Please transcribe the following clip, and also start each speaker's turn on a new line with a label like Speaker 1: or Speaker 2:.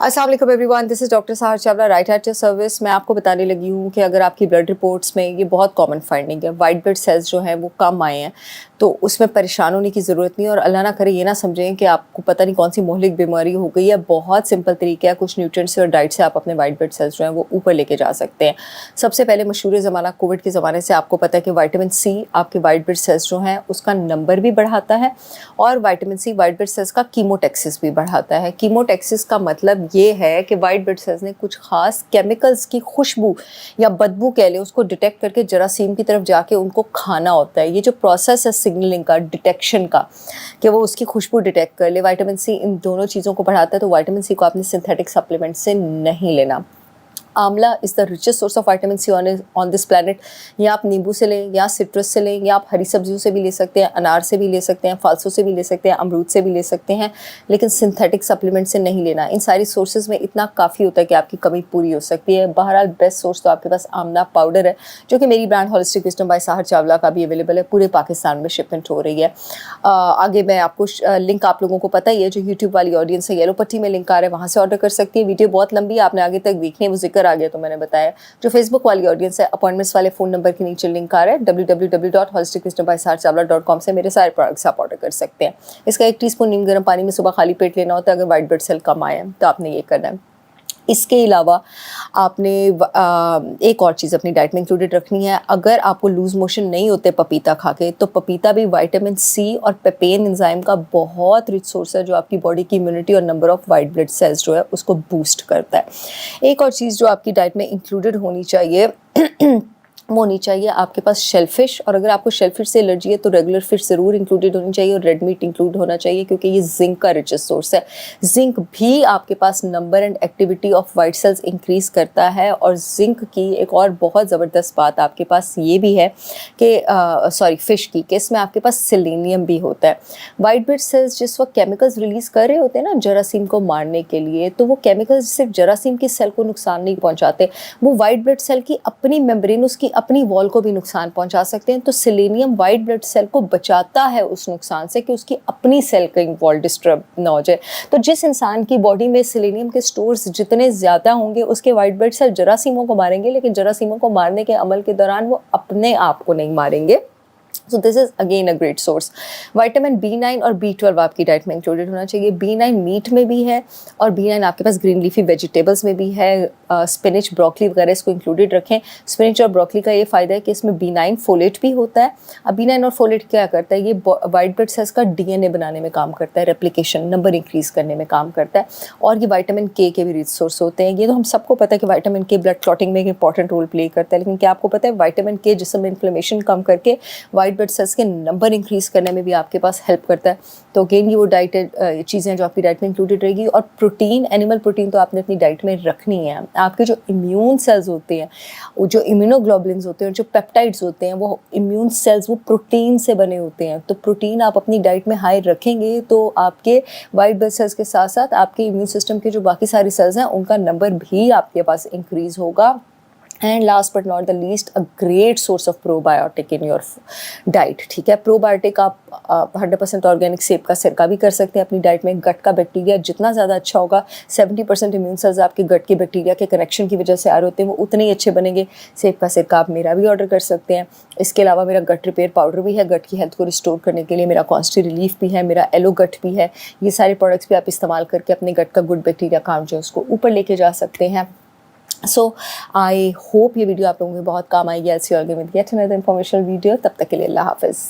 Speaker 1: अस्सलाम वालेकुम everyone, this is doctor Sahar Chawla, right at your service. मैं आपको बताने लगी हूँ कि अगर आपकी ब्लड रिपोर्ट्स में ये बहुत कॉमन फाइंडिंग है, वाइट ब्लड सेल्स जो हैं वो कम आए हैं, तो उसमें परेशान होने की ज़रूरत नहीं है। और अल्लाह ना करे ये ना समझें कि आपको पता नहीं कौन सी मोहलिक बीमारी हो गई है। बहुत सिंपल तरीका है, कुछ न्यूट्रिएंट्स और डाइट से आप अपने वाइट ब्लड सेल्स जो हैं वो ऊपर लेके जा सकते हैं। सबसे पहले मशहूर ज़माना कोविड के ज़माने से आपको पता है कि विटामिन सी आपके वाइट ब्लड सेल्स जो हैं उसका नंबर भी बढ़ाता है, और vitamin C white blood cells का कीमोटैक्सिस भी बढ़ाता है। कीमोटैक्सिस का मतलब ये है कि वाइट ब्लड सेल्स ने कुछ खास केमिकल्स की खुशबू या बदबू कह लें उसको डिटेक्ट करके जरासीम की तरफ जाके उनको खाना होता है। ये जो प्रोसेस है सिग्नलिंग का, डिटेक्शन का, कि वो उसकी खुशबू डिटेक्ट कर ले, विटामिन सी इन दोनों चीज़ों को बढ़ाता है। तो विटामिन सी को आपने सिंथेटिक सप्लीमेंट से नहीं लेना। Amla is the richest source of vitamin C on this planet. या आप नींबू से लें, या सिट्रस से लें, या आप हरी सब्जियों से भी ले सकते हैं, अनार से भी ले सकते हैं, फालसों से भी ले सकते हैं, अमरूद से भी ले सकते हैं, लेकिन सिंथेटिक सप्लीमेंट से नहीं लेना। इन सारी सोर्सेज में इतना काफ़ी होता है कि आपकी कमी पूरी हो सकती है। बहरहाल बेस्ट सोर्स तो आपके पास आंवला पाउडर है, जो कि मेरी brand holistic wisdom by Sahar Chawla का भी अवेलेबल है। पूरे पाकिस्तान में शिपमेंट हो रही है। आगे मैं आपको लिंक, आप लोगों को पता ही है, जो यूट्यूब वाली ऑडियंस है, येलो पट्टी में लिंक आ रहा है, वहाँ से ऑर्डर कर सकती है। वीडियो बहुत लंबी है, आपने आगे तक देखनी है, वो जिक्र आ गया तो मैंने बताया। जो फेसबुक वाली ऑडियंस है, अपॉइंटमेंट्स वाले फ़ोन नंबर के नीचे लिंक आ रहा है, www.holisticwisdombysaharchavla.com से मेरे सारे प्रोडक्ट्स आप ऑर्डर कर सकते हैं। इसका 1 टीस्पून नीम गर्म पानी में सुबह खाली पेट लेना होता है। अगर वाइट ब्लड सेल कम आए तो आपने ये करना है। इसके अलावा आपने एक और चीज़ अपनी डाइट में इंक्लूडेड रखनी है। अगर आपको लूज़ मोशन नहीं होते पपीता खा के, तो पपीता भी विटामिन सी और पेपेन एंजाइम का बहुत रिच सोर्स है, जो आपकी बॉडी की इम्यूनिटी और number of white blood sales जो है उसको बूस्ट करता है। एक और चीज़ जो आपकी डाइट में इंक्लूडेड होनी चाहिए वो होनी चाहिए आपके पास शेलफिश। और अगर आपको शेलफिश से एलर्जी है तो रेगुलर फिश ज़रूर इंक्लूडेड होनी चाहिए, और रेड मीट इंक्लूड होना चाहिए, क्योंकि ये जिंक का रिचेस्ट सोर्स है। जिंक भी आपके पास number and activity of white cells increase करता है। और जिंक की एक और बहुत ज़बरदस्त बात आपके पास ये भी है कि फ़िश की, कि इसमें आपके पास सेलेनियम भी होता है। वाइट ब्लड सेल्स जिस वक्त केमिकल्स रिलीज़ कर रहे होते हैं ना जरासीम को मारने के लिए, तो वो केमिकल्स सिर्फ जरासीम की सेल को नुकसान नहीं पहुँचाते, वो वाइट ब्लड सेल की अपनी मेम्ब्रेन, उसकी अपनी वॉल को भी नुकसान पहुंचा सकते हैं। तो सेलेनियम वाइट ब्लड सेल को बचाता है उस नुकसान से, कि उसकी अपनी सेल का वॉल डिस्टर्ब ना हो जाए। तो जिस इंसान की बॉडी में सेलेनियम के स्टोर्स जितने ज़्यादा होंगे, उसके वाइट ब्लड सेल जरासीमों को मारेंगे, लेकिन जरासीमों को मारने के अमल के दौरान वो अपने आप को नहीं मारेंगे। So this is again a great source. Vitamin B9 और B12 आपकी डाइट में इंक्लूडेड होना चाहिए। B9 मीट में भी है, और B9 आपके पास ग्रीन लीफी वेजिटेबल्स में भी है। स्पिनच, ब्रोकली वगैरह इसको इंक्लूडेड रखें। स्पिनच और ब्रोकली का ये फ़ायदा है कि इसमें B9 फोलेट भी होता है। अब B9 और फोलेट क्या करता है, ये वाइट ब्लड सेल्स का DNA बनाने में काम करता है, रेप्लिकेशन, नंबर इंक्रीज़ करने में काम करता है। और ये विटामिन K के भी रिच सोर्स होते हैं। ये तो हम सबको पता है कि विटामिन K ब्लड क्लॉटिंग में एक इंपॉर्टेंट रोल प्ले करता है, लेकिन क्या आपको पता है विटामिन K जिस्म में इन्फ्लेमेशन कम करके वाइट ब्लड सेल्स के नंबर इंक्रीज़ करने में भी आपके पास हेल्प करता है। तो अगेन ये वो डाइट चीज़ें हैं जो आपकी डाइट में इंक्लूडेड रहेगी। और प्रोटीन, एनिमल प्रोटीन तो आपने अपनी डाइट में रखनी है। आपके जो इम्यून सेल्स होते हैं, वो जो इम्यूनोग्लोबुलिन्स होते हैं, जो पेप्टाइड्स होते हैं, वो इम्यून सेल्स वो प्रोटीन से बने होते हैं। तो प्रोटीन आप अपनी डाइट में हाई रखेंगे तो आपके वाइट ब्लड सेल्स के साथ साथ आपके इम्यून सिस्टम के जो बाकी सारी सेल्स हैं उनका नंबर भी आपके पास इंक्रीज़ होगा। And last but not the least, a great source of probiotic in your diet. ठीक है, प्रोबायोटिक आप 100% ऑर्गेनिक सेब का सिरका भी कर सकते हैं अपनी डाइट में। गट का बैक्टीरिया जितना ज़्यादा अच्छा होगा, 70% इम्यून सेल्स आपके गट के बैक्टीरिया के कनेक्शन की वजह से आ रहे होते हैं, वो उतने ही अच्छे बनेंगे। सेब का सिरका आप मेरा भी ऑर्डर कर सकते हैं। इसके अलावा मेरा गट रिपेयर पाउडर भी है, गट की हेल्थ को रिस्टोर करने के लिए। मेरा कॉन्स्टी रिलीफ भी है, मेरा एलो गट भी है। ये सारे प्रोडक्ट्स भी आप इस्तेमाल करके अपने गट का गुड बैक्टीरिया काउंट जो है उसको ऊपर लेके जा सकते हैं। सो आई होप ये वीडियो आप लोगों को बहुत काम आएगी। ऐसी और गेट अनदर इन्फॉर्मेशनल वीडियो। तब तक के लिए अल्लाह हाफ़िज़।